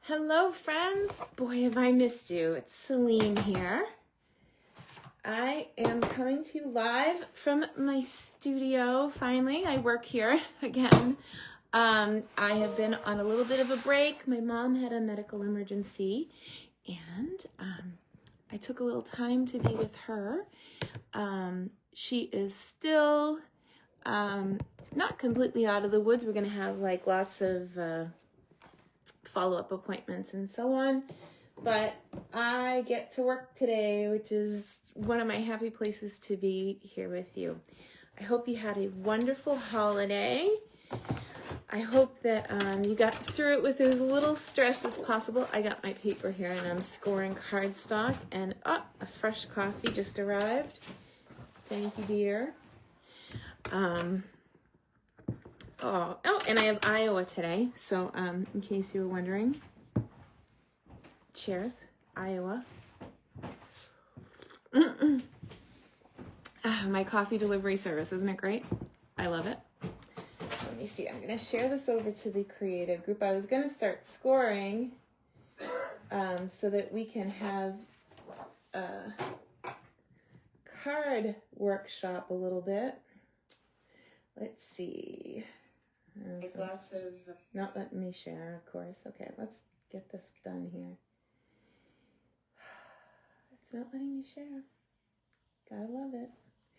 Hello friends, boy have I missed you. It's Selene here. I am coming to you live from my studio. Finally, I work here again. I have been on a little bit of a break. My mom had a medical emergency and I took a little time to be with her. She is still not completely out of the woods. We're gonna have like lots of follow-up appointments and so on, but I get to work today, which is one of my happy places to be here with you. I hope you had a wonderful holiday. I hope that you got through it with as little stress as possible. I got my paper here and I'm scoring cardstock, and a fresh coffee just arrived. Thank you, dear. Oh, and I have Iowa today, so in case you were wondering. Cheers, Iowa. My coffee delivery service, isn't it great? I love it. Let me see, I'm gonna share this over to the creative group. I was gonna start scoring so that we can have a card workshop a little bit. Let's see. Lots of... Not letting me share, of course. Okay, let's get this done here. It's not letting me share. Gotta love it.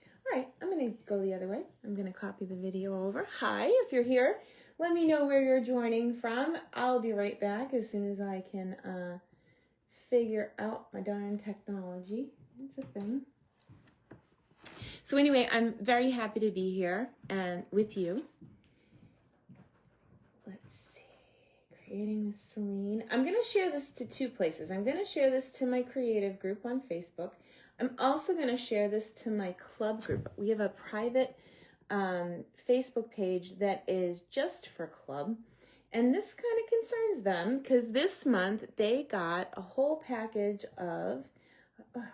All right, I'm gonna go the other way. I'm gonna copy the video over. Hi, if you're here, let me know where you're joining from. I'll be right back as soon as I can figure out my darn technology. It's a thing. So anyway, I'm very happy to be here and with you. Creating with Selene. I'm going to share this to two places. I'm going to share this to my creative group on Facebook. I'm also going to share this to my club group. We have a private Facebook page that is just for club. And this kind of concerns them because this month they got a whole package of, the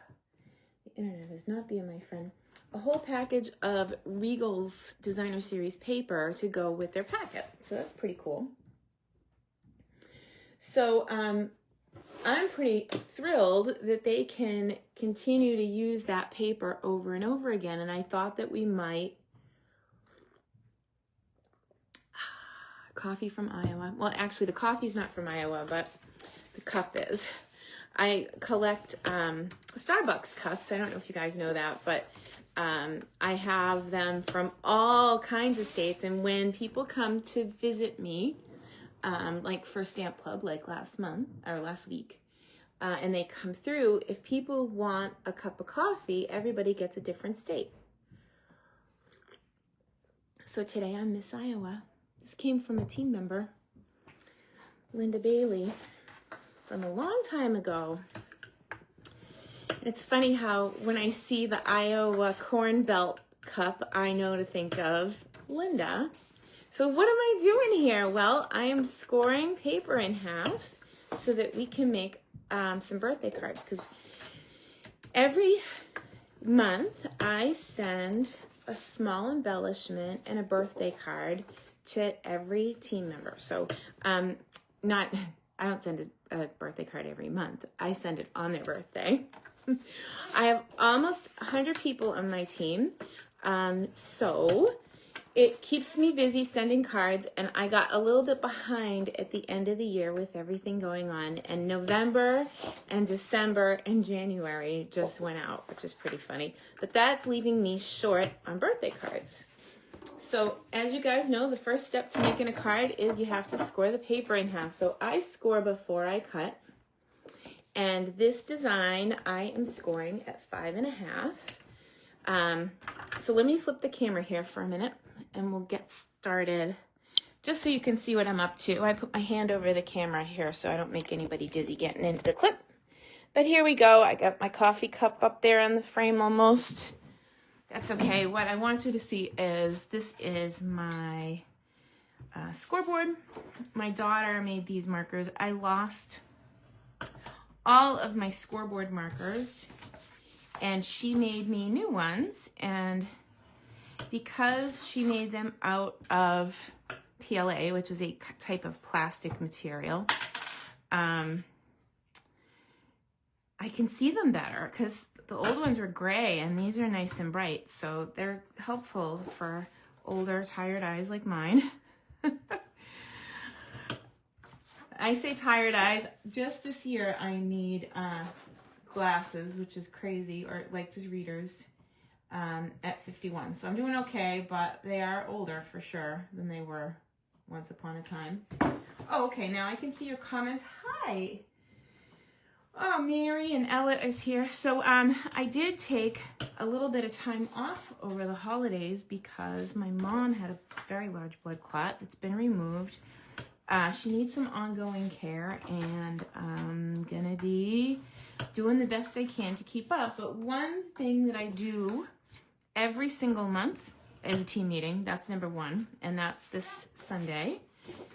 internet is not being my friend, a whole package of Regal's Designer Series paper to go with their packet. So that's pretty cool. So I'm pretty thrilled that they can continue to use that paper over and over again. And I thought that we might, coffee from Iowa. Well, actually the coffee's not from Iowa, but the cup is. I collect Starbucks cups. I don't know if you guys know that, but I have them from all kinds of states. And when people come to visit me, like for Stamp Club, like last week, and they come through, if people want a cup of coffee, everybody gets a different state. So today I'm Miss Iowa. This came from a team member, Linda Bailey, from a long time ago. It's funny how when I see the Iowa Corn Belt cup, I know to think of Linda. So what am I doing here? Well, I am scoring paper in half so that we can make some birthday cards, because every month I send a small embellishment and a birthday card to every team member. So I don't send a birthday card every month. I send it on their birthday. I have almost 100 people on my team. So it keeps me busy sending cards, and I got a little bit behind at the end of the year with everything going on, and November and December and January just went out, which is pretty funny. But that's leaving me short on birthday cards. So as you guys know, the first step to making a card is you have to score the paper in half. So I score before I cut. And this design I am scoring at 5.5. So let me flip the camera here for a minute and we'll get started. Just so you can see what I'm up to. I put my hand over the camera here so I don't make anybody dizzy getting into the clip. But here we go. I got my coffee cup up there on the frame almost. That's okay. What I want you to see is this is my scoreboard. My daughter made these markers. I lost all of my scoreboard markers and she made me new ones, and because she made them out of PLA, which is a type of plastic material, I can see them better because the old ones were gray and these are nice and bright. So they're helpful for older, tired eyes like mine. I say tired eyes. Just this year I need glasses, which is crazy, or like just readers at 51. So I'm doing okay, but they are older for sure than they were once upon a time. Oh, okay, now I can see your comments. Hi. Oh, Mary and Ella is here. So I did take a little bit of time off over the holidays because my mom had a very large blood clot that's been removed. She needs some ongoing care, and I'm gonna be doing the best I can to keep up. But one thing that I do every single month is a team meeting. That's number one, and that's this Sunday.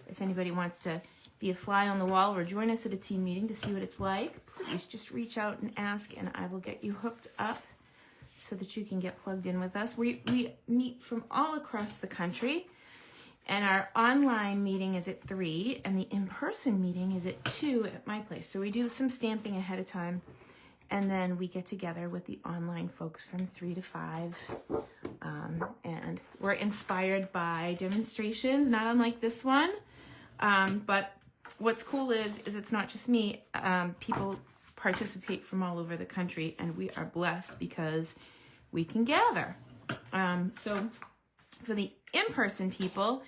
If anybody wants to be a fly on the wall or join us at a team meeting to see what it's like, please just reach out and ask, and I will get you hooked up so that you can get plugged in with us. We meet from all across the country, and our online meeting is at 3, and the in-person meeting is at 2 at my place. So we do some stamping ahead of time, and then we get together with the online folks from 3 to 5. And we're inspired by demonstrations, not unlike this one. But what's cool is it's not just me. People participate from all over the country, and we are blessed because we can gather. So for the in-person people,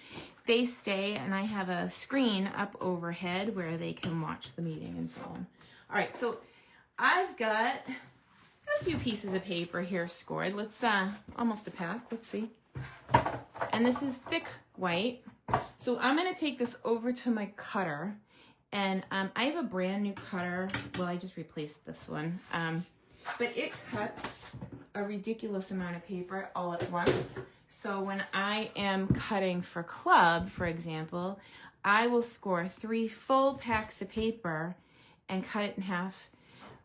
they stay, and I have a screen up overhead where they can watch the meeting and so on. All right, so I've got a few pieces of paper here scored. Let's, almost a pack, let's see. And this is thick white. So I'm gonna take this over to my cutter, and I have a brand new cutter. Well, I just replaced this one, but it cuts a ridiculous amount of paper all at once. So when I am cutting for club, for example, I will score 3 full packs of paper and cut it in half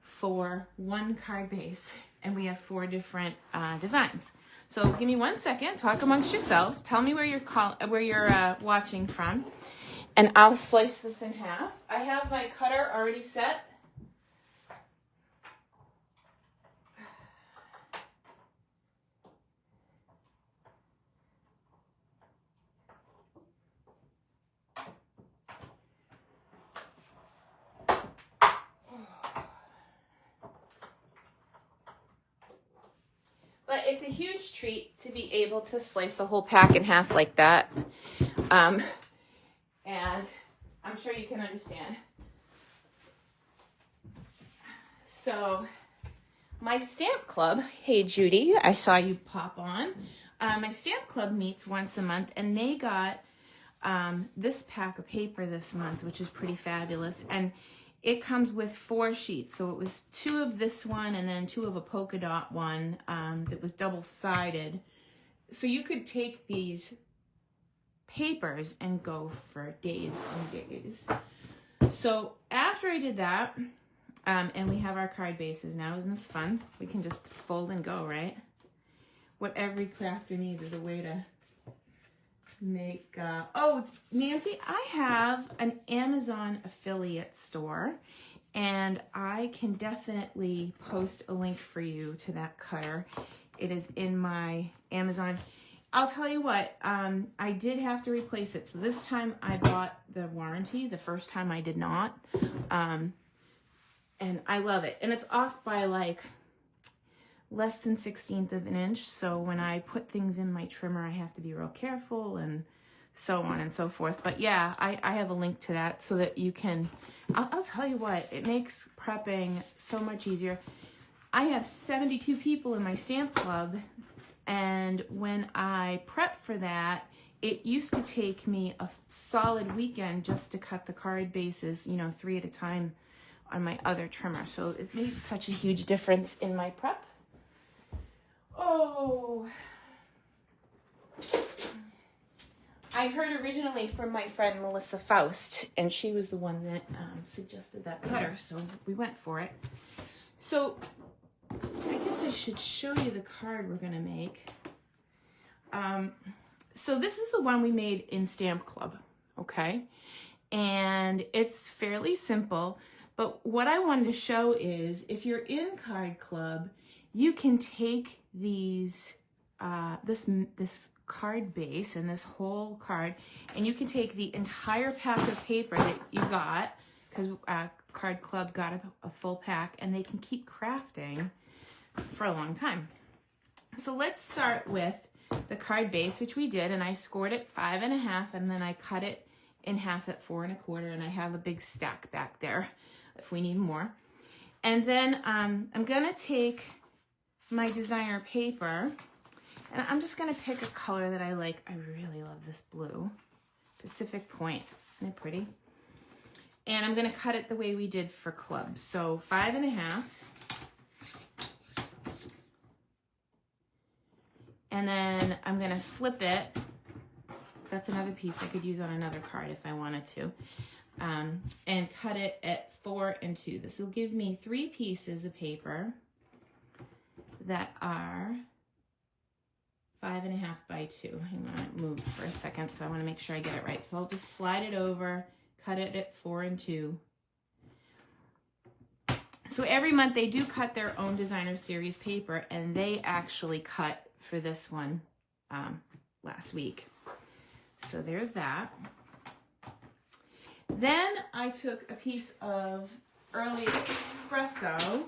for 1 card base, and we have 4 different designs. So give me 1 second, talk amongst yourselves, tell me where you're watching from, and I'll slice this in half. I have my cutter already set. But it's a huge treat to be able to slice a whole pack in half like that. And I'm sure you can understand. So my stamp club, hey Judy, I saw you pop on. My stamp club meets once a month, and they got this pack of paper this month, which is pretty fabulous. And it comes with 4 sheets. So it was 2 of this one and then 2 of a polka dot one that was double-sided. So you could take these papers and go for days and days. So after I did that, and we have our card bases now, isn't this fun? We can just fold and go, right? What every crafter needs is a way to make, oh, Nancy, I have an Amazon affiliate store, and I can definitely post a link for you to that cutter. It is in my Amazon. I'll tell you what, I did have to replace it. So this time I bought the warranty. The first time I did not. And I love it. And it's off by like less than 1/16 of an inch. So when I put things in my trimmer, I have to be real careful and so on and so forth. But yeah, I have a link to that so that you can, I'll tell you what, it makes prepping so much easier. I have 72 people in my stamp club, and when I prep for that, it used to take me a solid weekend just to cut the card bases, 3 at a time on my other trimmer. So it made such a huge difference in my prep. Oh, I heard originally from my friend Melissa Faust, and she was the one that suggested that cutter, so we went for it. So I guess I should show you the card we're gonna make. So this is the one we made in Stamp Club, okay? and it's fairly simple. But what I wanted to show is if you're in Card Club, you can take these, this card base and this whole card, and you can take the entire pack of paper that you got, because Card Club got a full pack, and they can keep crafting for a long time. So let's start with the card base, which we did, and I scored it 5 1/2, and then I cut it in half at 4 1/4, and I have a big stack back there if we need more. And then I'm gonna take my designer paper, and I'm just gonna pick a color that I like. I really love this blue, Pacific Point. Isn't it pretty? And I'm gonna cut it the way we did for club. So 5 1/2. And then I'm gonna flip it. That's another piece I could use on another card if I wanted to. And cut it at 4 2. This will give me 3 pieces of paper that are 5 1/2 by 2. Hang on, it moved for a second, so I want to make sure I get it right. So I'll just slide it over, cut it at 4 2. So every month they do cut their own designer series paper, and they actually cut for this one last week. So there's that. Then I took a piece of Early Espresso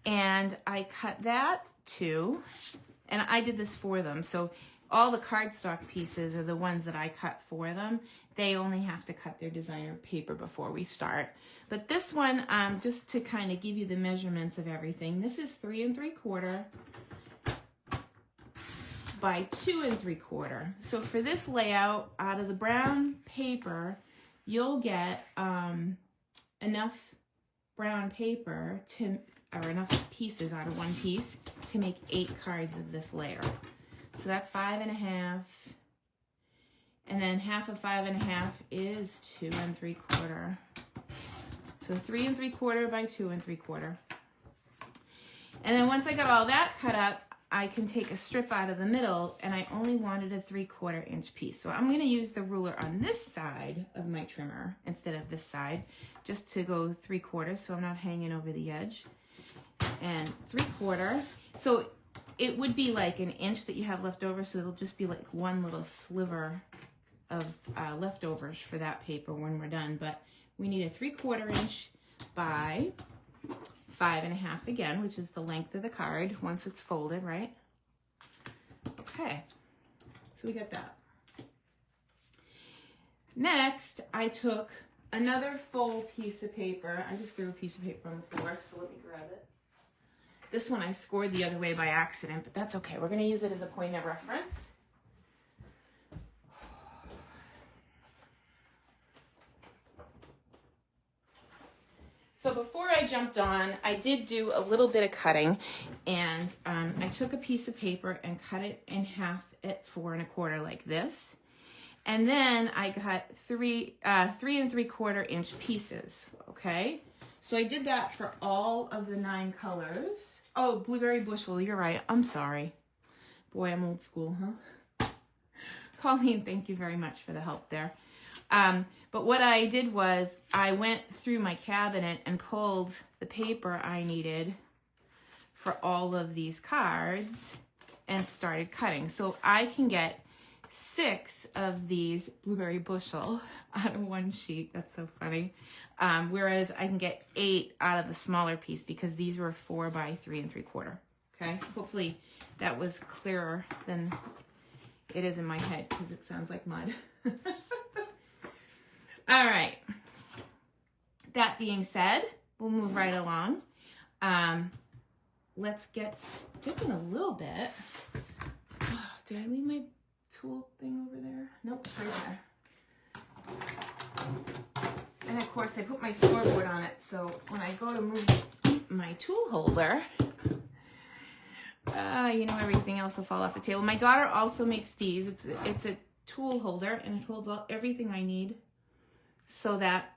and I cut that too, and I did this for them. So all the cardstock pieces are the ones that I cut for them. They only have to cut their designer paper before we start. But this one, just to kind of give you the measurements of everything, this is 3 3/4 by 2 3/4. So for this layout, out of the brown paper, you'll get enough brown paper or enough pieces out of one piece to make 8 cards of this layer. So that's 5 1/2. And then half of 5 1/2 is 2 3/4. So 3 3/4 by 2 3/4. And then once I got all that cut up, I can take a strip out of the middle, and I only wanted a 3/4 inch piece. So I'm going to use the ruler on this side of my trimmer instead of this side, just to go 3/4, so I'm not hanging over the edge. And 3/4. So it would be like an inch that you have left over, so it'll just be like one little sliver of leftovers for that paper when we're done. But we need a 3/4 inch by 5 1/2 again, which is the length of the card once it's folded, right? Okay, so we got that. Next, I took another full piece of paper. I just threw a piece of paper on the floor, so let me grab it. This one I scored the other way by accident, but that's okay. We're going to use it as a point of reference. So before I jumped on, I did do a little bit of cutting, and I took a piece of paper and cut it in half at 4 1/4 like this. And then I got 3 3/4 inch pieces, okay? So I did that for all of the 9 colors. Oh, blueberry bushel, you're right. I'm sorry. Boy, I'm old school, huh? Colleen, thank you very much for the help there. But what I did was I went through my cabinet and pulled the paper I needed for all of these cards and started cutting. So I can get 6 of these blueberry bushel out of one sheet. That's so funny. Whereas I can get 8 out of the smaller piece because these were 4 by 3 3/4. Okay, hopefully that was clearer than it is in my head because it sounds like mud. All right, that being said, we'll move right along. Let's get sticking a little bit. Oh, did I leave my tool thing over there? Nope, it's right there. And of course I put my scoreboard on it, so when I go to move my tool holder, you know, everything else will fall off the table. My daughter also makes these. It's a tool holder, and it holds everything I need, so that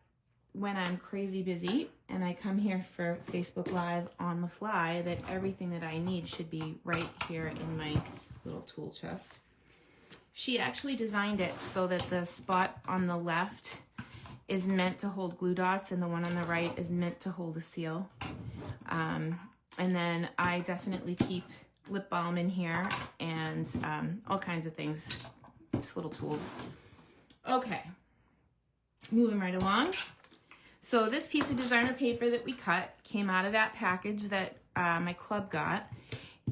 when I'm crazy busy and I come here for Facebook Live on the fly, that everything that I need should be right here in my little tool chest. She actually designed it so that the spot on the left is meant to hold glue dots, and the one on the right is meant to hold a seal. And then I definitely keep lip balm in here and all kinds of things, just little tools. Okay, moving right along. So this piece of designer paper that we cut came out of that package that my club got,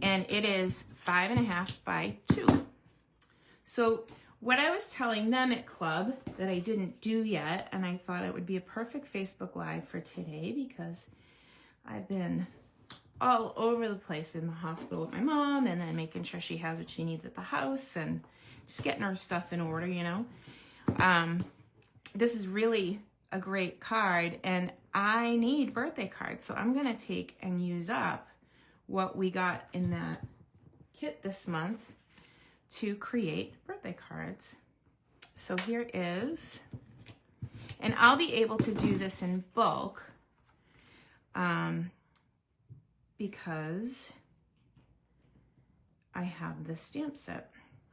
and it is 5.5 by 2. So what I was telling them at club that I didn't do yet, and I thought it would be a perfect Facebook Live for today because I've been all over the place in the hospital with my mom, and then making sure she has what she needs at the house and just getting her stuff in order, you know. This is really a great card, and I need birthday cards, so I'm gonna take and use up what we got in that kit this month to create birthday cards. So here is, and I'll be able to do this in bulk because I have this stamp set.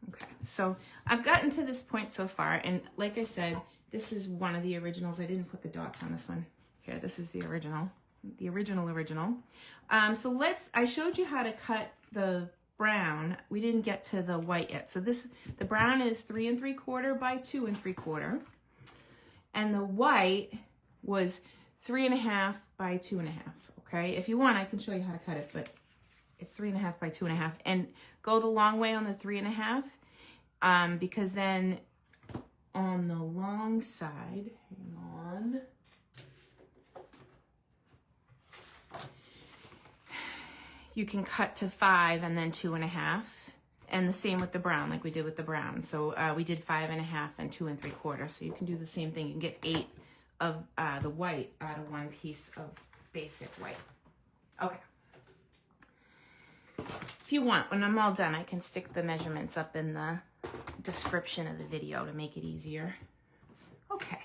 Okay, so I've gotten to this point so far, and like I said, this is one of the originals. I didn't put the dots on this one. Here, this is the original. So I showed you how to cut the brown. We didn't get to the white yet. So the brown is 3 3/4 by 2 3/4. And the white was 3.5 by 2.5. Okay, if you want, I can show you how to cut it, but it's 3.5 by 2.5. And go the long way on the 3.5, because then on the long side, hang on. You can cut to 5 and then 2.5, and the same with the brown, like we did with the brown. So we did 5.5 and 2 3/4. So you can do the same thing. You can get 8 of the white out of one piece of basic white. Okay. If you want, when I'm all done, I can stick the measurements up in the description of the video to make it easier. Okay.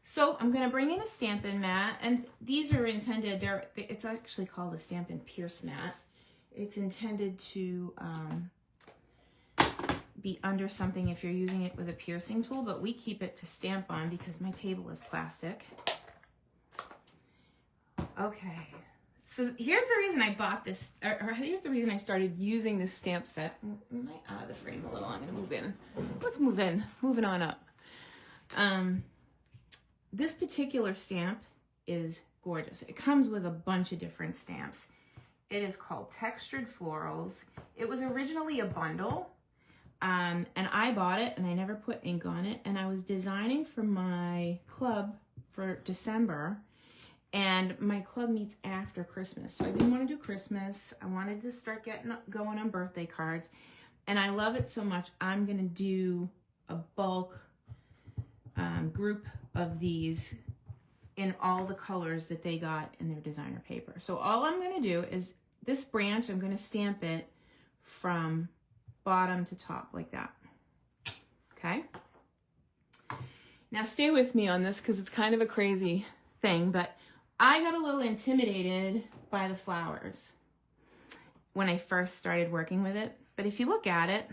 So I'm going to bring in a Stampin' mat, and these are intended, it's actually called a Stampin' Pierce mat. It's intended to be under something if you're using it with a piercing tool, but we keep it to stamp on because my table is plastic. Okay, so here's the reason I bought this, or here's the reason I started using this stamp set. Am I out of the frame a little? I'm going to move in. Let's move in, moving on up. This particular stamp is gorgeous. It comes with a bunch of different stamps. It is called Textured Florals. It was originally a bundle, and I bought it and I never put ink on it, and I was designing for my club for December, and my club meets after Christmas, so I didn't want to do Christmas. I wanted to start going on birthday cards, and I love it so much I'm going to do a bulk group of these in all the colors that they got in their designer paper. So all I'm going to do is this branch, I'm going to stamp it from bottom to top like that. Okay. Now stay with me on this because it's kind of a crazy thing, but I got a little intimidated by the flowers when I first started working with it. But if you look at it,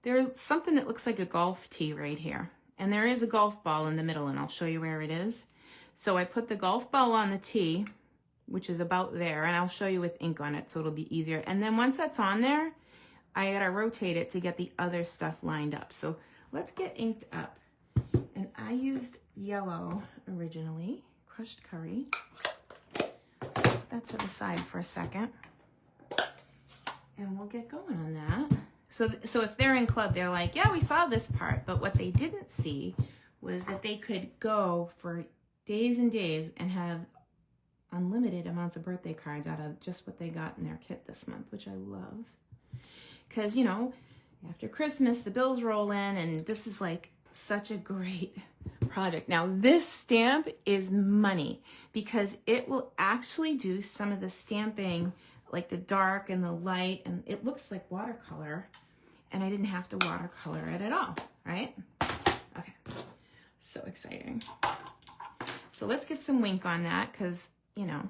there's something that looks like a golf tee right here. And there is a golf ball in the middle, and I'll show you where it is. So I put the golf ball on the tee, which is about there, and I'll show you with ink on it so it'll be easier. And then once that's on there, I gotta rotate it to get the other stuff lined up. So let's get inked up. And I used yellow originally, crushed curry. So put that to the side for a second. And we'll get going on that. So if they're in club, they're like, yeah, we saw this part. But what they didn't see was that they could go for days and days and have unlimited amounts of birthday cards out of just what they got in their kit this month, which I love. Because, you know, after Christmas, the bills roll in, and this is like such a great project. Now, this stamp is money because it will actually do some of the stamping, like the dark and the light, and it looks like watercolor. And I didn't have to watercolor it at all, right? Okay, so exciting. So let's get some Wink on that because, you know,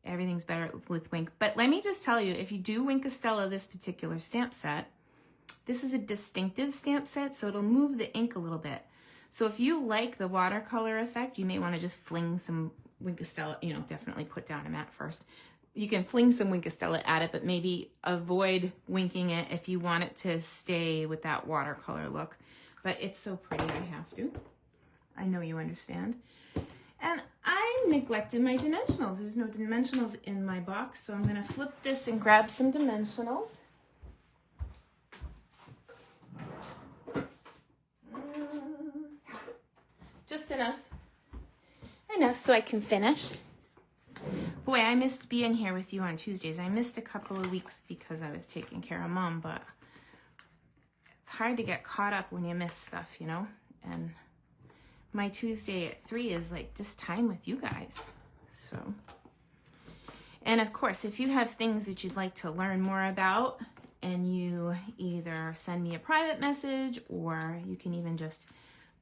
everything's better with Wink. But let me just tell you, if you do Wink of Stella, this particular stamp set, this is a distinctive stamp set, so it'll move the ink a little bit. So if you like the watercolor effect, you may want to just fling some Wink of Stella, you know, definitely put down a matte first. You can fling some Wink of Stella at it, but maybe avoid winking it if you want it to stay with that watercolor look. But it's so pretty, I have to. I know you understand. And I neglected my dimensionals. There's no dimensionals in my box, so I'm going to flip this and grab some dimensionals. Just enough so I can finish. Boy, I missed being here with you on Tuesdays. I missed a couple of weeks because I was taking care of Mom, but it's hard to get caught up when you miss stuff, you know? And my Tuesday at 3 is like just time with you guys. So, and of course, if you have things that you'd like to learn more about, and you either send me a private message, or you can even just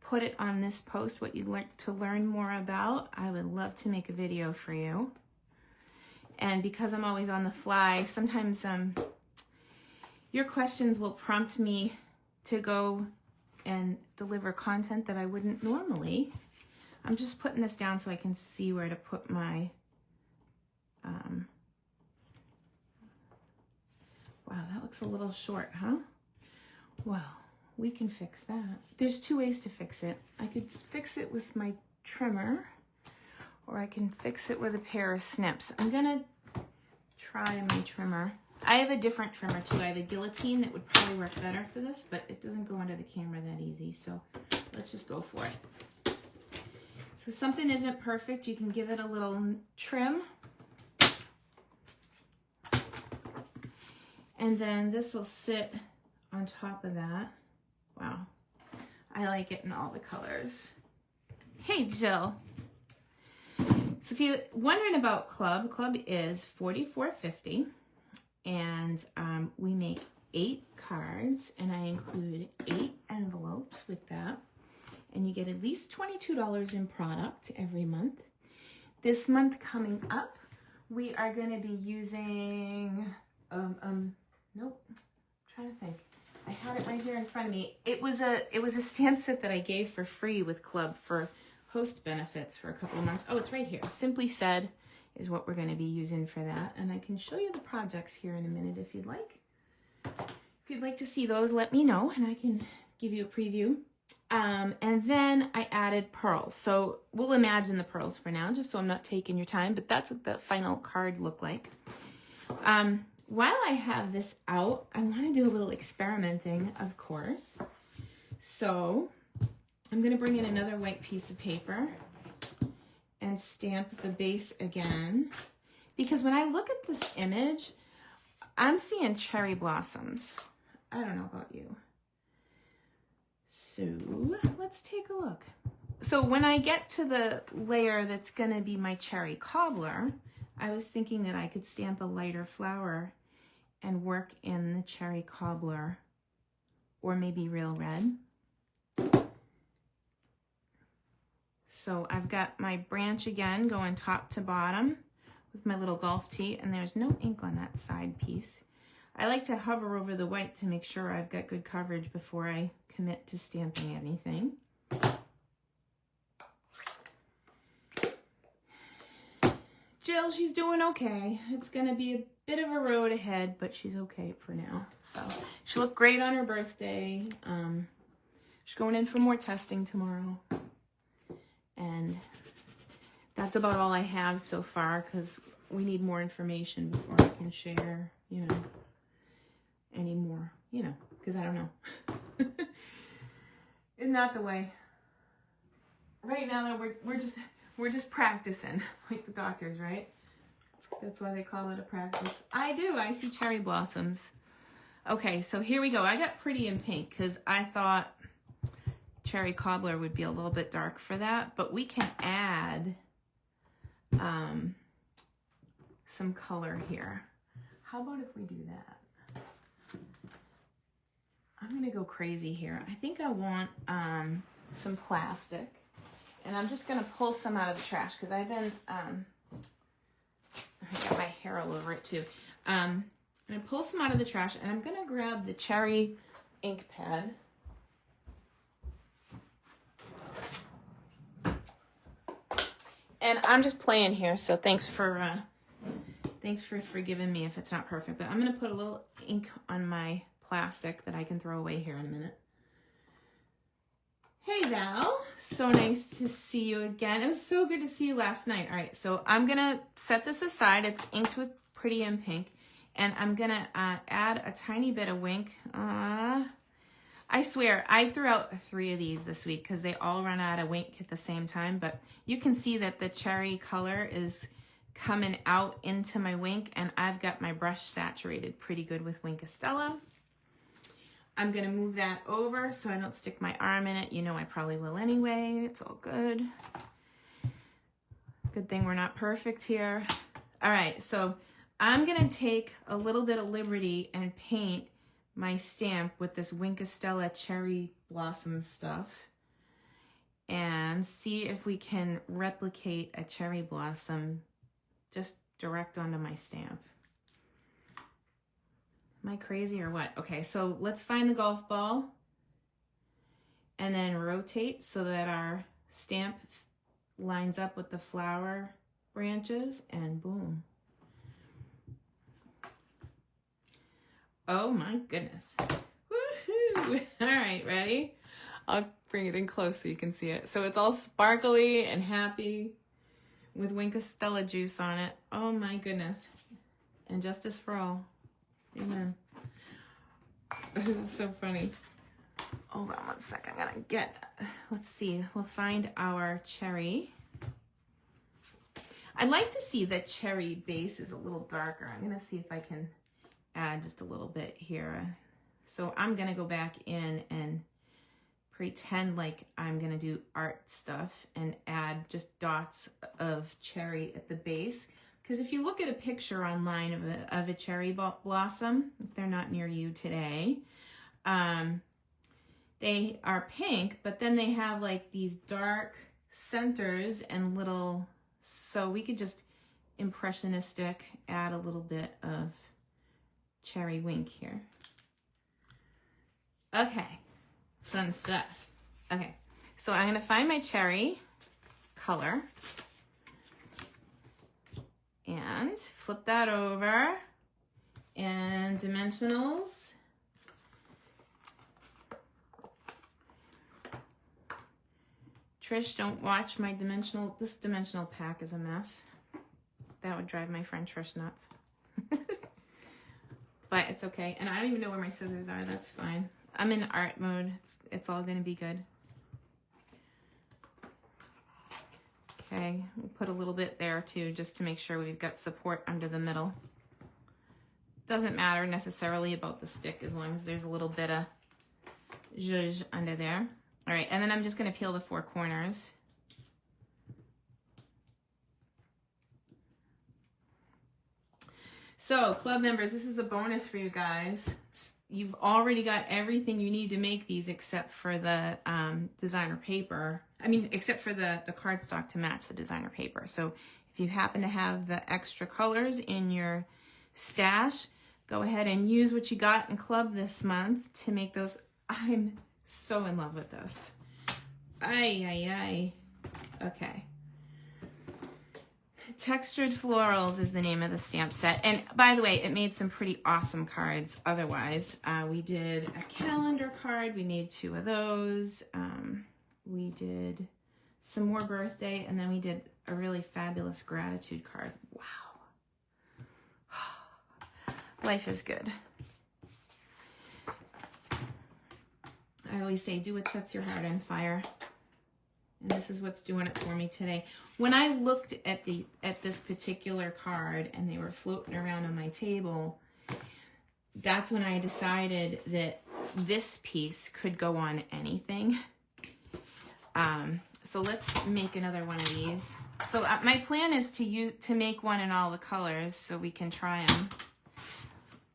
put it on this post, what you'd like to learn more about, I would love to make a video for you. And because I'm always on the fly, sometimes your questions will prompt me to go and deliver content that I wouldn't normally. I'm just putting this down so I can see where to put my, wow, that looks a little short, huh? Well, we can fix that. There's 2 ways to fix it. I could fix it with my trimmer, or I can fix it with a pair of snips. I'm gonna try my trimmer. I have a different trimmer too. I have a guillotine that would probably work better for this, but it doesn't go under the camera that easy, so let's just go for it. So something isn't perfect, you can give it a little trim. And then this will sit on top of that. Wow, I like it in all the colors. Hey, Jill. So if you're wondering about Club is $44.50, and we make 8 cards, and I include 8 envelopes with that, and you get at least $22 in product every month. This month coming up, we are going to be using, nope, I'm trying to think. I had it right here in front of me. It was a stamp set that I gave for free with Club for host benefits for a couple of months. Oh, it's right here. Simply Said is what we're going to be using for that. And I can show you the projects here in a minute if you'd like. If you'd like to see those, let me know and I can give you a preview. And then I added pearls. So we'll imagine the pearls for now, just so I'm not taking your time, but that's what the final card looked like. While I have this out, I want to do a little experimenting, of course. So I'm going to bring in another white piece of paper and stamp the base again. Because when I look at this image, I'm seeing cherry blossoms. I don't know about you. So let's take a look. So when I get to the layer that's going to be my cherry cobbler, I was thinking that I could stamp a lighter flower and work in the cherry cobbler, or maybe real red. So I've got my branch again going top to bottom with my little golf tee, and there's no ink on that side piece. I like to hover over the white to make sure I've got good coverage before I commit to stamping anything. Jill, she's doing okay. It's gonna be a bit of a road ahead, but she's okay for now. So she looked great on her birthday. She's going in for more testing tomorrow. And that's about all I have so far, because we need more information before I can share, you know, any more, you know, because I don't know. Isn't that the way? Right now, though, we're just practicing, like the doctors, right? That's why they call it a practice. I do. I see cherry blossoms. Okay, so here we go. I got pretty in pink because I thought cherry cobbler would be a little bit dark for that, but we can add some color here. How about if we do that? I'm gonna go crazy here. I think I want some plastic, and I'm just gonna pull some out of the trash because I've been I got my hair all over it too. I'm gonna pull some out of the trash, and I'm gonna grab the cherry ink pad. And I'm just playing here, so thanks for forgiving me if it's not perfect. But I'm gonna put a little ink on my plastic that I can throw away here in a minute. Hey Val, so nice to see you again. It was so good to see you last night. All right, so I'm gonna set this aside. It's inked with Pretty in Pink, and I'm gonna add a tiny bit of Wink. I swear, I threw out 3 of these this week because they all run out of Wink at the same time, but you can see that the cherry color is coming out into my Wink, and I've got my brush saturated pretty good with Wink of Stella. I'm gonna move that over so I don't stick my arm in it. You know I probably will anyway. It's all good. Good thing we're not perfect here. All right, so I'm gonna take a little bit of liberty and paint my stamp with this Wink of Stella cherry blossom stuff and see if we can replicate a cherry blossom just direct onto my stamp. Am I crazy or what? Okay, so let's find the golf ball and then rotate so that our stamp lines up with the flower branches, and boom. Oh my goodness. Woohoo! All right, ready? I'll bring it in close so you can see it. So it's all sparkly and happy with Wink of Stella juice on it. Oh my goodness. And justice for all. Amen. This is so funny. Hold on one second. I'm gonna get, let's see, we'll find our cherry. I'd like to see the cherry base is a little darker. I'm gonna see if I can add just a little bit here. So I'm gonna go back in and pretend like I'm gonna do art stuff and add just dots of cherry at the base. Because if you look at a picture online of a cherry blossom, if they're not near you today, they are pink, but then they have like these dark centers and little, so we could just impressionistic add a little bit of cherry Wink here. Okay, fun stuff. Okay, so I'm gonna find my cherry color and flip that over, and dimensionals. Trish, don't watch my dimensional. This dimensional pack is a mess. That would drive my friend Trish nuts. But it's okay. And I don't even know where my scissors are. That's fine. I'm in art mode. It's all going to be good. Okay, we'll put a little bit there too, just to make sure we've got support under the middle. Doesn't matter necessarily about the stick as long as there's a little bit of zhuzh under there. All right, and then I'm just going to peel the 4 corners. So, club members, this is a bonus for you guys. You've already got everything you need to make these except for the designer paper. I mean, except for the cardstock to match the designer paper. So if you happen to have the extra colors in your stash, go ahead and use what you got in club this month to make those. I'm so in love with this. Ay, ay, ay. Okay. Textured Florals is the name of the stamp set. And by the way, it made some pretty awesome cards otherwise. We did a calendar card. We made 2 of those. We did some more birthday, and then we did a really fabulous gratitude card. Wow. Life is good. I always say, do what sets your heart on fire. And this is what's doing it for me today. When I looked at this particular card and they were floating around on my table, that's when I decided that this piece could go on anything. So let's make another one of these. So my plan is to make one in all the colors so we can try them.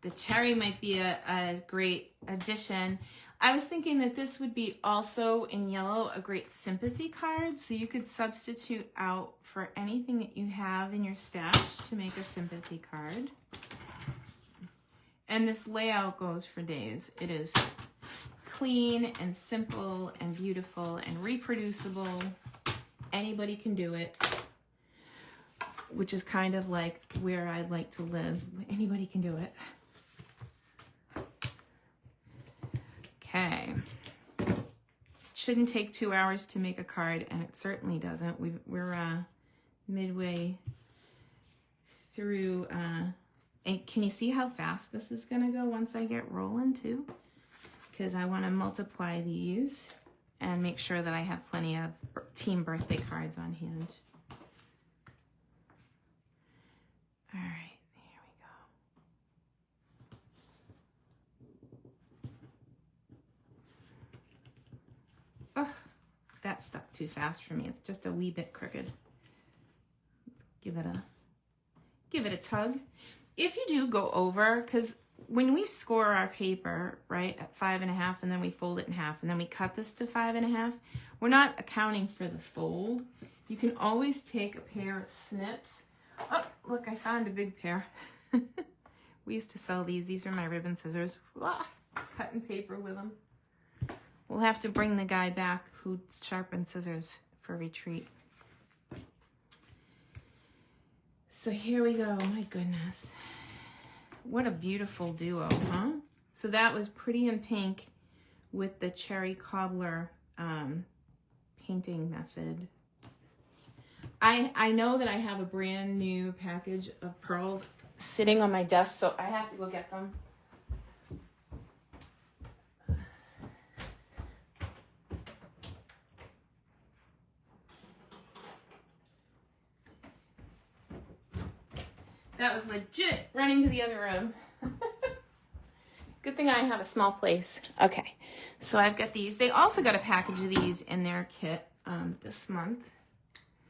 The cherry might be a great addition. I was thinking that this would be also in yellow a great sympathy card, so you could substitute out for anything that you have in your stash to make a sympathy card. And this layout goes for days. It is clean and simple and beautiful and reproducible. Anybody can do it. which is kind of like where I'd like to live. Anybody can do it. Okay. Shouldn't take 2 hours to make a card, and it certainly doesn't. We're midway through. And can you see how fast this is gonna go once I get rolling too? Because I want to multiply these and make sure that I have plenty of team birthday cards on hand. All right, here we go. Oh, that stuck too fast for me. It's just a wee bit crooked. Give it a tug. If you do go over, because when we score our paper, right, at 5.5, and then we fold it in half, and then we cut this to 5.5, we're not accounting for the fold. You can always take a pair of snips. Oh, look, I found a big pair. We used to sell these. These are my ribbon scissors. Ah, cutting paper with them. We'll have to bring the guy back who sharpened scissors for retreat. So here we go. My goodness. What a beautiful duo, huh? So that was Pretty in Pink with the Cherry Cobbler painting method. I know that I have a brand new package of pearls sitting on my desk, so I have to go get them. That was legit running to the other room. Good thing I have a small place. Okay, so I've got these. They also got a package of these in their kit this month.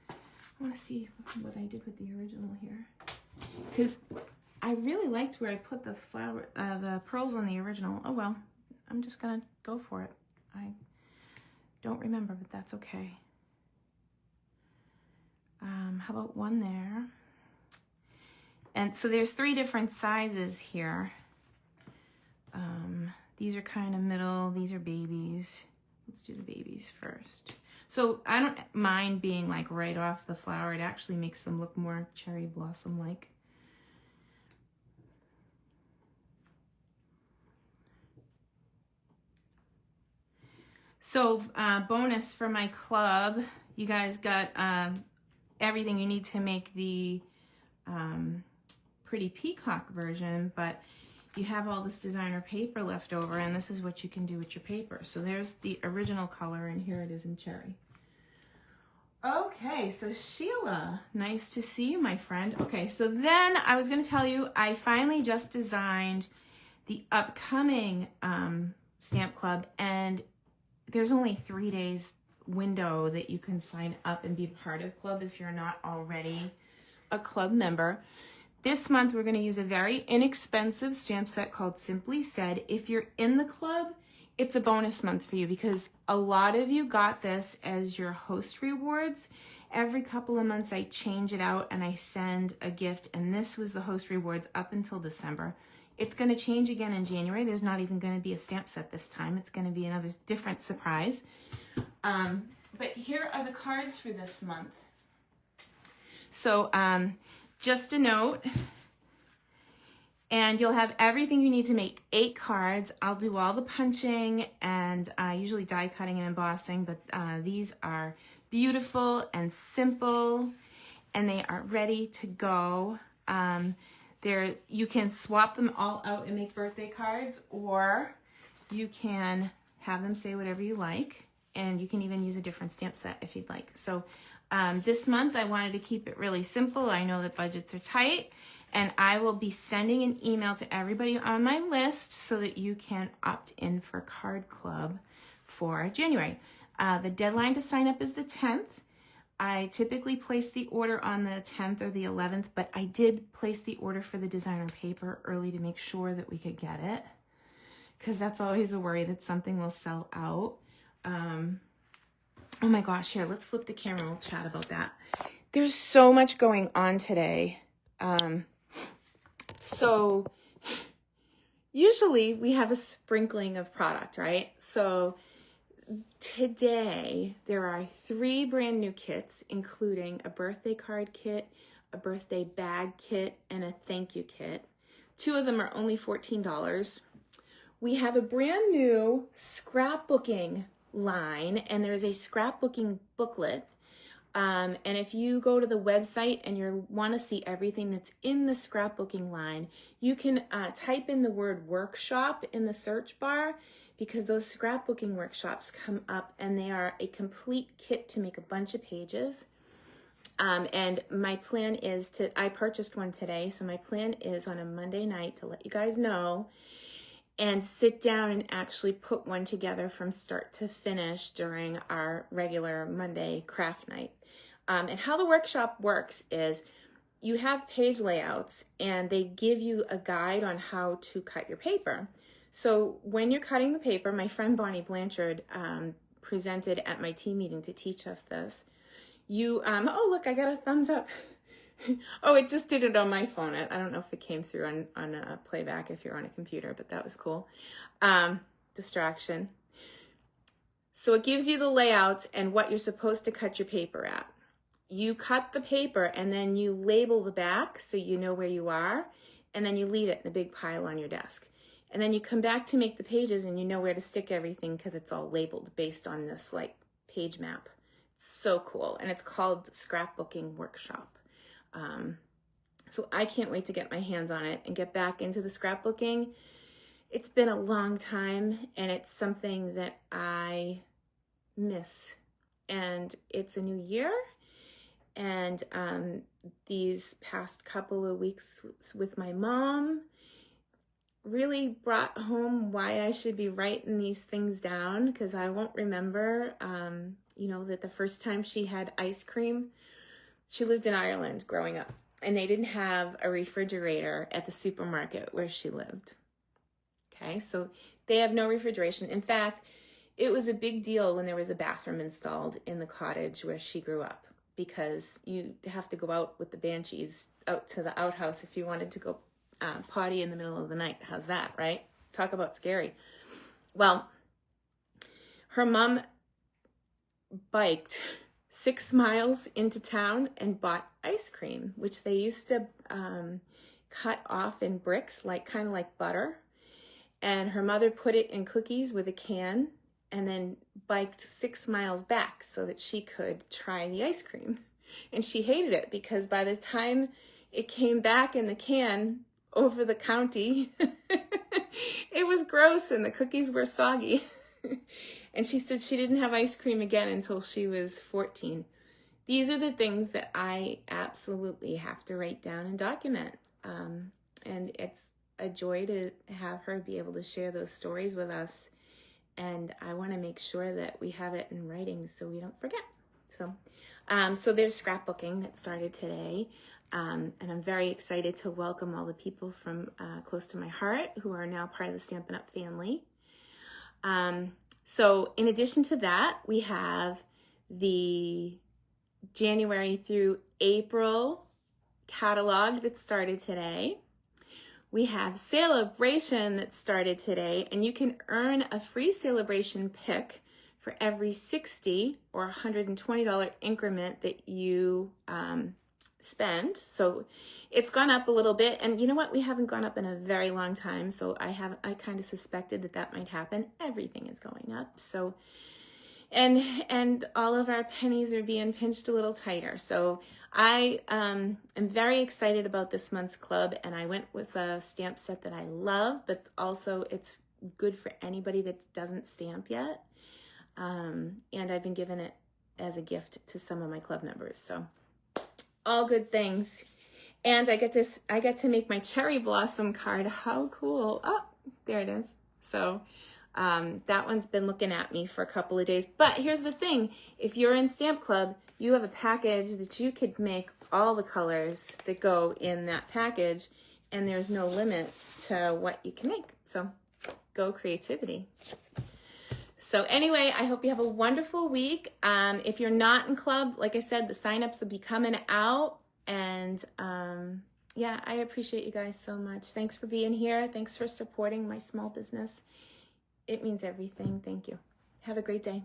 I want to see what I did with the original here, because I really liked where I put the the pearls on the original. Oh well, I'm just gonna go for it. I don't remember, but that's okay. How about one there? And so there's 3 different sizes here. These are kind of middle, these are babies. Let's do the babies first. So I don't mind being like right off the flower. It actually makes them look more cherry blossom-like. So bonus for my club, you guys got everything you need to make the Pretty Peacock version, but you have all this designer paper left over, and this is what you can do with your paper. So there's the original color, and here it is in cherry. Okay, so Sheila, nice to see you, my friend. Okay, so then I was going to tell you, I finally just designed the upcoming stamp club, and there's only 3 days window that you can sign up and be part of club if you're not already a club member. This month, we're going to use a very inexpensive stamp set called Simply Said. If you're in the club, it's a bonus month for you because a lot of you got this as your host rewards. Every couple of months, I change it out and I send a gift, and this was the host rewards up until December. It's going to change again in January. There's not even going to be a stamp set this time. It's going to be another different surprise. But here are the cards for this month. So, just a note, and you'll have everything you need to make 8 cards. I'll do all the punching and usually die cutting and embossing, but these are beautiful and simple, and they are ready to go. You can swap them all out and make birthday cards, or you can have them say whatever you like, and you can even use a different stamp set if you'd like. So this month, I wanted to keep it really simple. I know that budgets are tight, and I will be sending an email to everybody on my list so that you can opt in for Card Club for January. The deadline to sign up is the 10th. I typically place the order on the 10th or the 11th, but I did place the order for the designer paper early to make sure that we could get it, because that's always a worry that something will sell out. Oh my gosh, here, let's flip the camera and we'll chat about that. There's so much going on today. So usually we have a sprinkling of product, right? So today there are 3 brand new kits, including a birthday card kit, a birthday bag kit and a thank you kit. 2 of them are only $14. We have a brand new scrapbooking line, and there's a scrapbooking booklet. And if you go to the website and you want to see everything that's in the scrapbooking line, you can type in the word workshop in the search bar, because those scrapbooking workshops come up and they are a complete kit to make a bunch of pages. And my plan is I purchased one today, so my plan is on a Monday night to let you guys know and sit down and actually put one together from start to finish during our regular Monday craft night. And how the workshop works is you have page layouts and they give you a guide on how to cut your paper. So when you're cutting the paper, my friend Bonnie Blanchard presented at my team meeting to teach us this. Oh look, I got a thumbs up. Oh, it just did it on my phone. I don't know if it came through on a playback if you're on a computer, but that was cool. Distraction. So it gives you the layouts and what you're supposed to cut your paper at. You cut the paper and then you label the back so you know where you are, and then you leave it in a big pile on your desk. And then you come back to make the pages and you know where to stick everything because it's all labeled based on this like page map. So cool. And it's called Scrapbooking Workshop. So I can't wait to get my hands on it and get back into the scrapbooking. It's been a long time and it's something that I miss. And it's a new year. And these past couple of weeks with my mom really brought home why I should be writing these things down, because I won't remember, that the first time she had ice cream, she lived in Ireland growing up, and they didn't have a refrigerator at the supermarket where she lived. Okay, so they have no refrigeration. In fact, it was a big deal when there was a bathroom installed in the cottage where she grew up, because you have to go out with the banshees out to the outhouse if you wanted to go potty in the middle of the night. How's that, right? Talk about scary. Well, her mom biked 6 miles into town and bought ice cream, which they used to cut off in bricks, kind of like butter. And her mother put it in cookies with a can and then biked 6 miles back so that she could try the ice cream. And she hated it because by the time it came back in the can over the county, it was gross and the cookies were soggy. And she said she didn't have ice cream again until she was 14. These are the things that I absolutely have to write down and document. And it's a joy to have her be able to share those stories with us. And I want to make sure that we have it in writing so we don't forget. So there's scrapbooking that started today. And I'm very excited to welcome all the people from close to my heart who are now part of the Stampin' Up! Family. So in addition to that, we have the January through April catalog that started today. We have Celebration that started today, and you can earn a free Celebration pick for every $60 or $120 increment that you spend. So it's gone up a little bit, and you know what? We haven't gone up in a very long time, so I kind of suspected that might happen. Everything is going up. So and all of our pennies are being pinched a little tighter. So I am very excited about this month's club, and I went with a stamp set that I love, but also it's good for anybody that doesn't stamp yet. And I've been giving it as a gift to some of my club members. So all good things. And I get to make my cherry blossom card. How cool. Oh, there it is. So that one's been looking at me for a couple of days. But here's the thing. If you're in Stamp Club, you have a package that you could make all the colors that go in that package, and there's no limits to what you can make. So go creativity. So anyway, I hope you have a wonderful week. If you're not in club, like I said, the signups will be coming out. And yeah, I appreciate you guys so much. Thanks for being here. Thanks for supporting my small business. It means everything. Thank you. Have a great day.